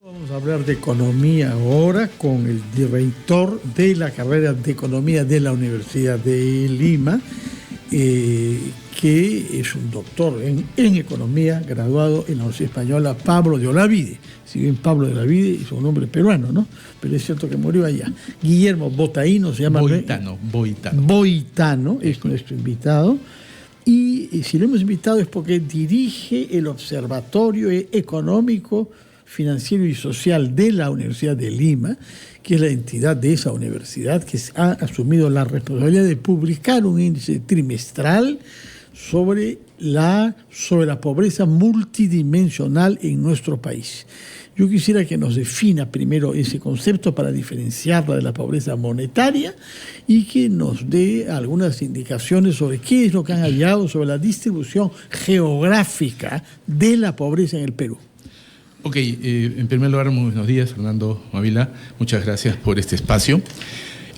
Vamos a hablar de economía ahora con el director de la carrera de economía de la Universidad de Lima, que es un doctor en economía, graduado en la Universidad Española, Pablo de Olavide. Si bien Pablo de Olavide es un nombre peruano, ¿no? Pero es cierto que murió allá. Guillermo Botaino se llama. Boitano es nuestro invitado. Y si lo hemos invitado es porque dirige el Observatorio Económico, Financiero y Social de la Universidad de Lima, que es la entidad de esa universidad que ha asumido la responsabilidad de publicar un índice trimestral sobre la pobreza multidimensional en nuestro país. Yo quisiera que nos defina primero ese concepto para diferenciarla de la pobreza monetaria y que nos dé algunas indicaciones sobre qué es lo que han hallado sobre la distribución geográfica de la pobreza en el Perú. Ok, en primer lugar, muy buenos días, Fernando Ávila. Muchas gracias por este espacio.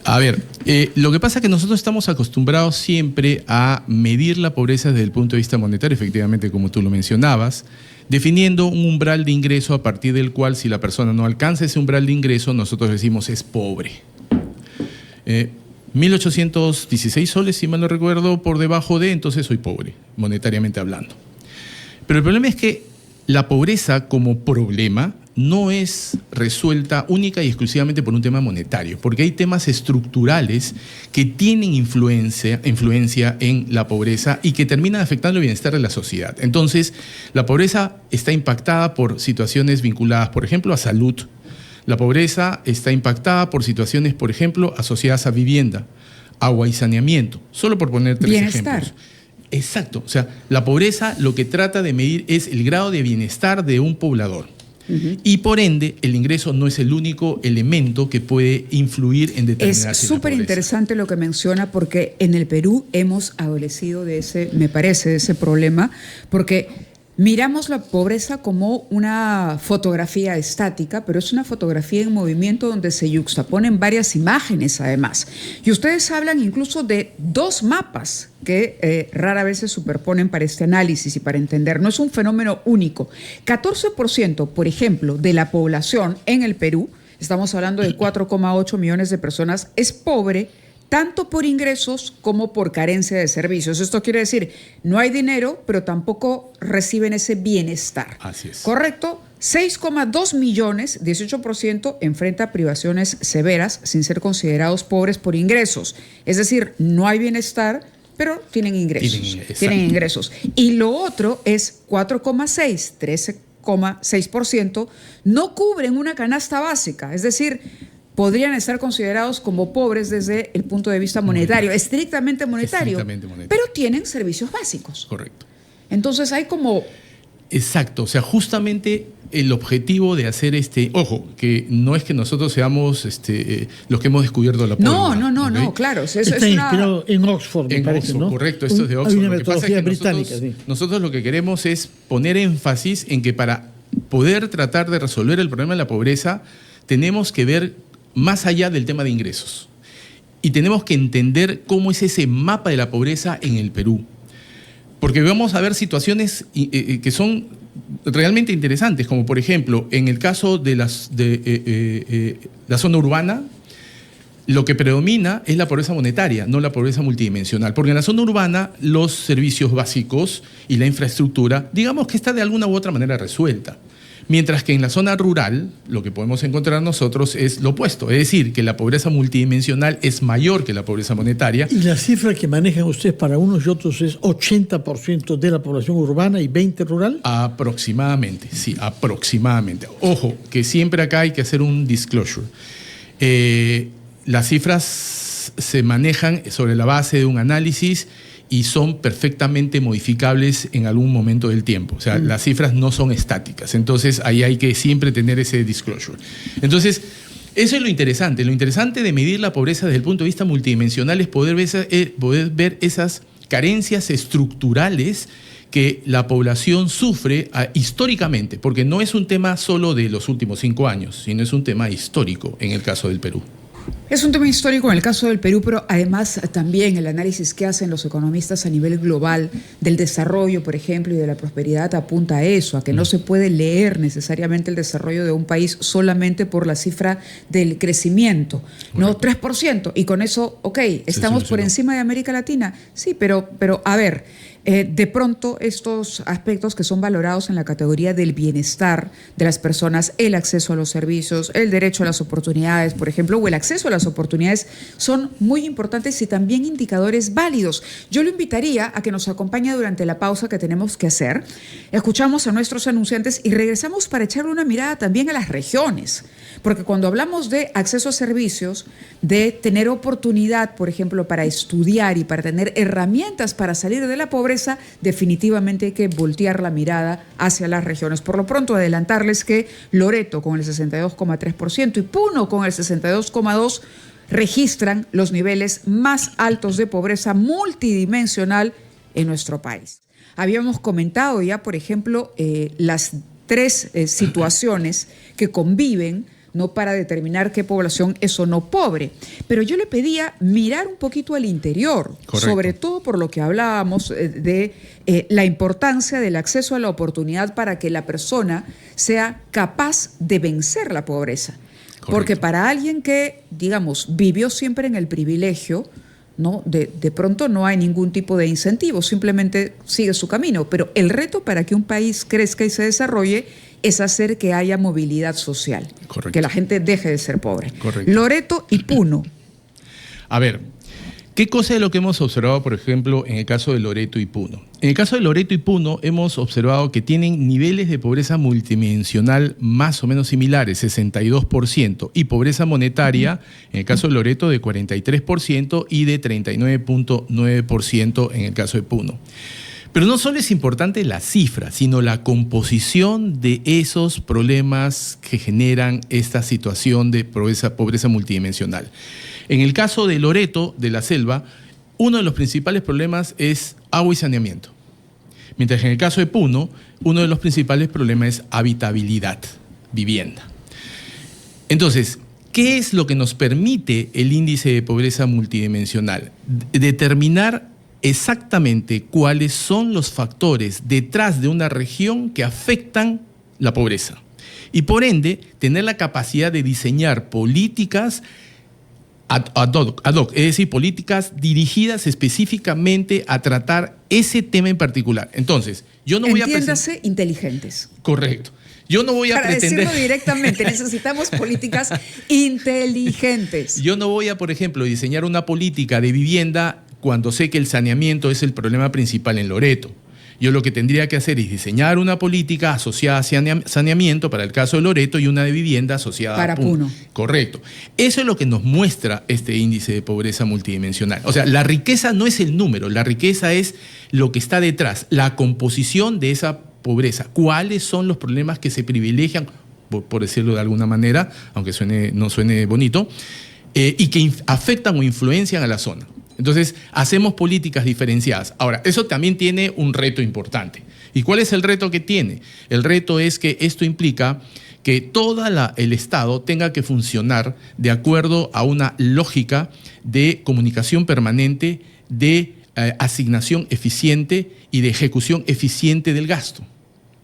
A ver, lo que pasa es que nosotros estamos acostumbrados siempre a medir la pobreza desde el punto de vista monetario, efectivamente, como tú lo mencionabas, definiendo un umbral de ingreso a partir del cual, si la persona no alcanza ese umbral de ingreso, nosotros decimos es pobre. 1.816 soles, si mal no recuerdo, por debajo de, entonces soy pobre, monetariamente hablando. Pero el problema es que la pobreza como problema no es resuelta única y exclusivamente por un tema monetario, porque hay temas estructurales que tienen influencia en la pobreza y que terminan afectando el bienestar de la sociedad. Entonces, la pobreza está impactada por situaciones vinculadas, por ejemplo, a salud. La pobreza está impactada por situaciones, por ejemplo, asociadas a vivienda, agua y saneamiento, solo por poner tres ejemplos. Exacto, o sea, la pobreza lo que trata de medir es el grado de bienestar de un poblador. Y por ende, el ingreso no es el único elemento que puede influir en determinar. Es súper interesante lo que menciona, porque en el Perú hemos adolecido de ese problema, porque miramos la pobreza como una fotografía estática, pero es una fotografía en movimiento donde se yuxtaponen varias imágenes además. Y ustedes hablan incluso de dos mapas que rara vez se superponen para este análisis y para entender. No es un fenómeno único. 14%, por ejemplo, de la población en el Perú, estamos hablando de 4,8 millones de personas, es pobre tanto por ingresos como por carencia de servicios. Esto quiere decir, no hay dinero, pero tampoco reciben ese bienestar. Así es. ¿Correcto? 6,2 millones, 18%, enfrenta privaciones severas sin ser considerados pobres por ingresos. Es decir, no hay bienestar, pero tienen ingresos. Tienen ingresos. Y lo otro es 4,6, 13,6%, no cubren una canasta básica. Es decir, podrían estar considerados como pobres desde el punto de vista monetario, estrictamente monetario, pero tienen servicios básicos. Correcto. Entonces hay como... Exacto, o sea, justamente el objetivo de hacer ojo, que no es que nosotros seamos los que hemos descubierto la pobreza. No, claro. Eso está inspirado en Oxford, me parece, ¿no? Correcto, esto es de Oxford. Hay una metodología británica, sí. Nosotros lo que queremos es poner énfasis en que para poder tratar de resolver el problema de la pobreza, tenemos que ver más allá del tema de ingresos. Y tenemos que entender cómo es ese mapa de la pobreza en el Perú. Porque vamos a ver situaciones que son realmente interesantes, como por ejemplo, en el caso de la zona urbana, lo que predomina es la pobreza monetaria, no la pobreza multidimensional. Porque en la zona urbana los servicios básicos y la infraestructura, digamos que está de alguna u otra manera resuelta. Mientras que en la zona rural, lo que podemos encontrar nosotros es lo opuesto, es decir, que la pobreza multidimensional es mayor que la pobreza monetaria. Y la cifra que manejan ustedes para unos y otros es 80% de la población urbana y 20% rural. Aproximadamente, sí, aproximadamente. Ojo, que siempre acá hay que hacer un disclosure. Las cifras se manejan sobre la base de un análisis y son perfectamente modificables en algún momento del tiempo. O sea, las cifras no son estáticas. Entonces, ahí hay que siempre tener ese disclosure. Entonces, eso es lo interesante. Lo interesante de medir la pobreza desde el punto de vista multidimensional es poder ver esas carencias estructurales que la población sufre históricamente, porque no es un tema solo de los últimos 5 años, sino es un tema histórico en el caso del Perú. Es un tema histórico en el caso del Perú, pero además también el análisis que hacen los economistas a nivel global del desarrollo, por ejemplo, y de la prosperidad apunta a eso, a que no se puede leer necesariamente el desarrollo de un país solamente por la cifra del crecimiento, ¿no? 3%, y con eso, ok, estamos por encima de América Latina. Sí, pero a ver, de pronto estos aspectos que son valorados en la categoría del bienestar de las personas, el acceso a los servicios, el derecho a las oportunidades, por ejemplo, o el acceso a las oportunidades, son muy importantes y también indicadores válidos. Yo lo invitaría a que nos acompañe durante la pausa que tenemos que hacer. Escuchamos a nuestros anunciantes y regresamos para echarle una mirada también a las regiones, porque cuando hablamos de acceso a servicios, de tener oportunidad, por ejemplo, para estudiar y para tener herramientas para salir de la pobreza, definitivamente hay que voltear la mirada hacia las regiones. Por lo pronto, adelantarles que Loreto con el 62,3% y Puno con el 62,2% registran los niveles más altos de pobreza multidimensional en nuestro país. Habíamos comentado ya, por ejemplo, las tres situaciones que conviven, no, para determinar qué población es o no pobre. Pero yo le pedía mirar un poquito al interior, correcto, sobre todo por lo que hablábamos de la importancia del acceso a la oportunidad para que la persona sea capaz de vencer la pobreza. Correcto. Porque para alguien que, digamos, vivió siempre en el privilegio, ¿no? De pronto no hay ningún tipo de incentivo, simplemente sigue su camino. Pero el reto para que un país crezca y se desarrolle es hacer que haya movilidad social, correcto, que la gente deje de ser pobre. Correcto. Loreto y Puno. A ver, ¿qué cosa es lo que hemos observado, por ejemplo, en el caso de Loreto y Puno? En el caso de Loreto y Puno hemos observado que tienen niveles de pobreza multidimensional más o menos similares, 62%, y pobreza monetaria, en el caso de Loreto, de 43% y de 39,9% en el caso de Puno. Pero no solo es importante la cifra, sino la composición de esos problemas que generan esta situación de pobreza multidimensional. En el caso de Loreto, de la selva, uno de los principales problemas es agua y saneamiento. Mientras que en el caso de Puno, uno de los principales problemas es habitabilidad, vivienda. Entonces, ¿qué es lo que nos permite el índice de pobreza multidimensional? Determinar exactamente cuáles son los factores detrás de una región que afectan la pobreza. Y por ende, tener la capacidad de diseñar políticas ad hoc, es decir, políticas dirigidas específicamente a tratar ese tema en particular. Entonces, yo no voy a entiéndase, inteligentes. Correcto. Yo no voy a pretender... Para decirlo directamente, necesitamos políticas inteligentes. Yo no voy a, por ejemplo, diseñar una política de vivienda cuando sé que el saneamiento es el problema principal en Loreto. Yo lo que tendría que hacer es diseñar una política asociada a saneamiento para el caso de Loreto y una de vivienda asociada para a Puno. Puno. Correcto. Eso es lo que nos muestra este índice de pobreza multidimensional. O sea, la riqueza no es el número, la riqueza es lo que está detrás, la composición de esa pobreza. ¿Cuáles son los problemas que se privilegian, por decirlo de alguna manera, aunque no suene bonito, y que afectan o influencian a la zona? Entonces, hacemos políticas diferenciadas. Ahora, eso también tiene un reto importante. ¿Y cuál es el reto que tiene? El reto es que esto implica que todo el Estado tenga que funcionar de acuerdo a una lógica de comunicación permanente, de asignación eficiente y de ejecución eficiente del gasto.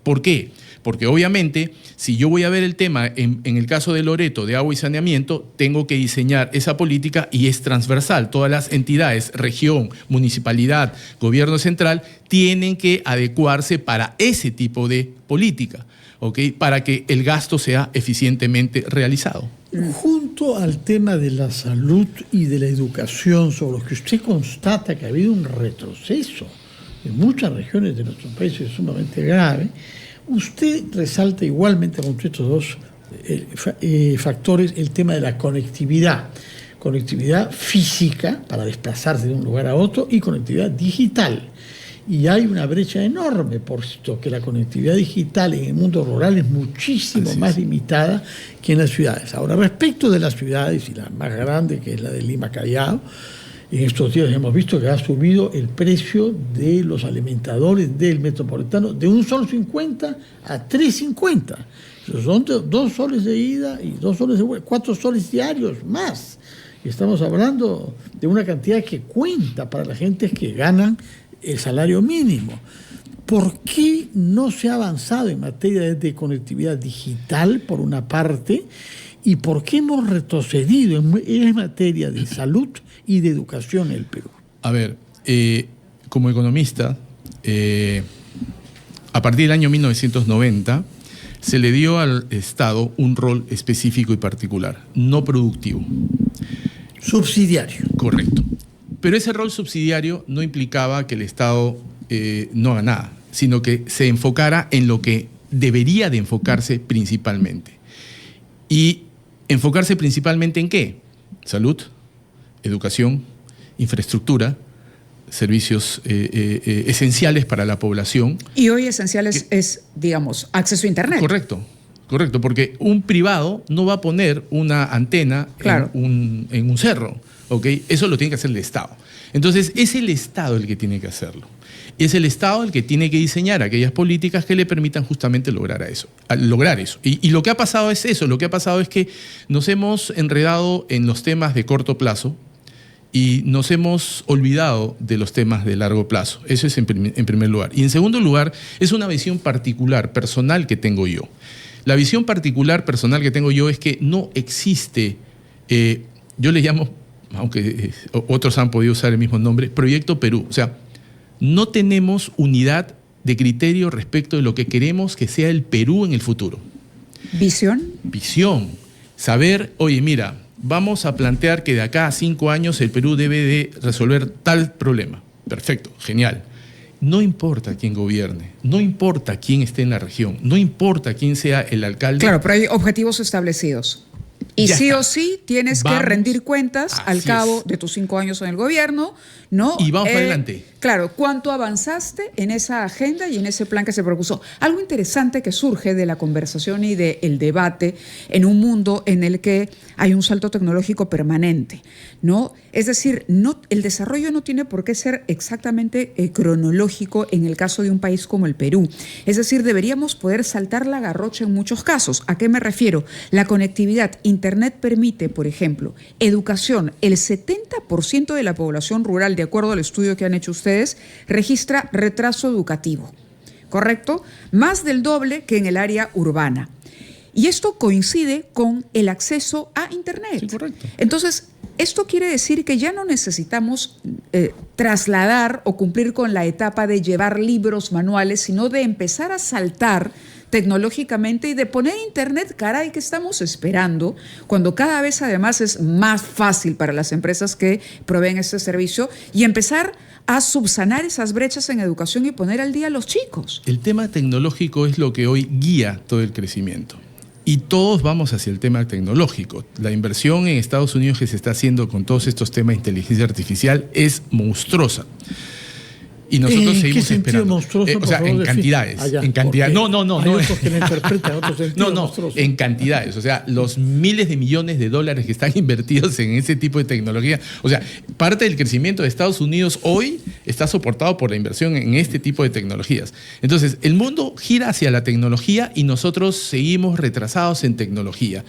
¿Por qué? Porque obviamente, si yo voy a ver el tema en el caso de Loreto de agua y saneamiento, tengo que diseñar esa política y es transversal. Todas las entidades, región, municipalidad, gobierno central, tienen que adecuarse para ese tipo de política, ¿ok? Para que el gasto sea eficientemente realizado. Junto al tema de la salud y de la educación, sobre los que usted constata que ha habido un retroceso en muchas regiones de nuestro país, es sumamente grave. Usted resalta igualmente con estos dos factores el tema de la conectividad física para desplazarse de un lugar a otro y conectividad digital. Y hay una brecha enorme, puesto que la conectividad digital en el mundo rural es muchísimo más limitada que en las ciudades. Ahora, respecto de las ciudades, y la más grande, que es la de Lima Callao, En estos días hemos visto que ha subido el precio de los alimentadores del Metropolitano de $1.50 a $3.50. Son 2 soles de ida y 2 soles de vuelta, 4 soles diarios más. Y estamos hablando de una cantidad que cuenta para la gente que ganan el salario mínimo. ¿Por qué no se ha avanzado en materia de conectividad digital, por una parte? ¿Y por qué hemos retrocedido en materia de salud y de educación en el Perú? A ver, como economista, a partir del año 1990 se le dio al Estado un rol específico y particular, no productivo. Subsidiario. Correcto. Pero ese rol subsidiario no implicaba que el Estado no haga nada, sino que se enfocara en lo que debería de enfocarse principalmente. ¿Y enfocarse principalmente en qué? Salud, educación, infraestructura, servicios esenciales para la población. Y hoy esenciales es, digamos, acceso a Internet. Correcto, porque un privado no va a poner una antena en un cerro, ¿ok? Eso lo tiene que hacer el Estado. Entonces, es el Estado el que tiene que hacerlo. Es el Estado el que tiene que diseñar aquellas políticas que le permitan justamente lograr eso. Y lo que ha pasado es eso. Lo que ha pasado es que nos hemos enredado en los temas de corto plazo y nos hemos olvidado de los temas de largo plazo. Eso es en primer lugar. Y en segundo lugar, es una visión particular, personal que tengo yo. La visión particular, personal que tengo yo es que no existe, yo le llamo, aunque otros han podido usar el mismo nombre, Proyecto Perú. O sea, no tenemos unidad de criterio respecto de lo que queremos que sea el Perú en el futuro. ¿Visión? Visión. Saber, oye, mira, vamos a plantear que de acá a 5 años el Perú debe de resolver tal problema. Perfecto, genial. No importa quién gobierne, no importa quién esté en la región, no importa quién sea el alcalde. Claro, pero hay objetivos establecidos. Y ya sí está. O sí tienes que rendir cuentas al cabo de tus 5 años en el gobierno, ¿no? Y vamos para adelante. Claro, ¿cuánto avanzaste en esa agenda y en ese plan que se propuso? Algo interesante que surge de la conversación y del debate en un mundo en el que hay un salto tecnológico permanente, ¿no? Es decir, el desarrollo no tiene por qué ser exactamente cronológico en el caso de un país como el Perú. Es decir, deberíamos poder saltar la garrocha en muchos casos. ¿A qué me refiero? La conectividad. Internet permite, por ejemplo, educación. El 70% de la población rural, de acuerdo al estudio que han hecho ustedes, registra retraso educativo, ¿correcto? Más del doble que en el área urbana. Y esto coincide con el acceso a Internet. Sí, correcto. Entonces, esto quiere decir que ya no necesitamos trasladar o cumplir con la etapa de llevar libros, manuales, sino de empezar a saltar tecnológicamente y de poner Internet, caray, ¿qué estamos esperando? Cuando cada vez además es más fácil para las empresas que proveen este servicio y empezar a subsanar esas brechas en educación y poner al día a los chicos. El tema tecnológico es lo que hoy guía todo el crecimiento. Y todos vamos hacia el tema tecnológico. La inversión en Estados Unidos que se está haciendo con todos estos temas de inteligencia artificial es monstruosa. Y nosotros seguimos esperando. Monstruoso, o sea, en cantidades. En cantidades. No. Hay otros que lo interpretan, otros sentidos monstruosos. En cantidades. O sea, los miles de millones de dólares que están invertidos en ese tipo de tecnología. O sea, parte del crecimiento de Estados Unidos hoy está soportado por la inversión en este tipo de tecnologías. Entonces, el mundo gira hacia la tecnología y nosotros seguimos retrasados en tecnología.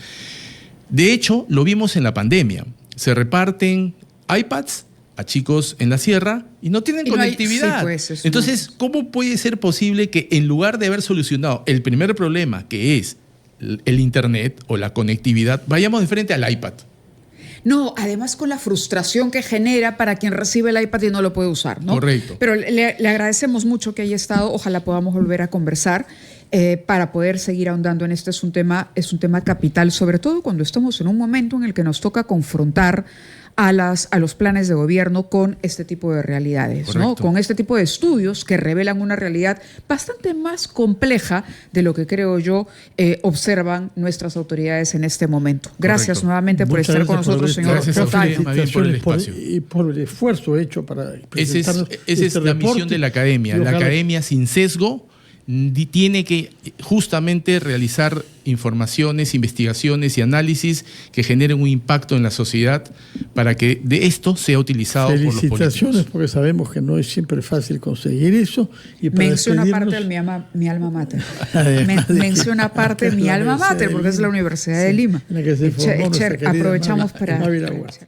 De hecho, lo vimos en la pandemia. Se reparten iPads a chicos en la sierra y no tienen conectividad. Entonces, ¿cómo puede ser posible que en lugar de haber solucionado el primer problema, que es el Internet o la conectividad, vayamos de frente al iPad? No, además con la frustración que genera para quien recibe el iPad y no lo puede usar, ¿no? Correcto. Pero le agradecemos mucho que haya estado, ojalá podamos volver a conversar para poder seguir ahondando en este. Es un tema capital, sobre todo cuando estamos en un momento en el que nos toca confrontar a los planes de gobierno con este tipo de realidades, ¿no? Con este tipo de estudios que revelan una realidad bastante más compleja de lo que creo yo observan nuestras autoridades en este momento. Gracias nuevamente por estar con nosotros, señor Total. Y por el esfuerzo hecho para presentar esa es la misión de la academia. La academia sin sesgo tiene que justamente realizar informaciones, investigaciones y análisis que generen un impacto en la sociedad para que de esto sea utilizado por los políticos. Felicitaciones, porque sabemos que no es siempre fácil conseguir eso. Y para menciona parte de mi alma mater. Menciona parte de mi alma mater, porque es la Universidad de Lima. En la que se formó nuestra querida aprovechamos Mávila para... Huerta.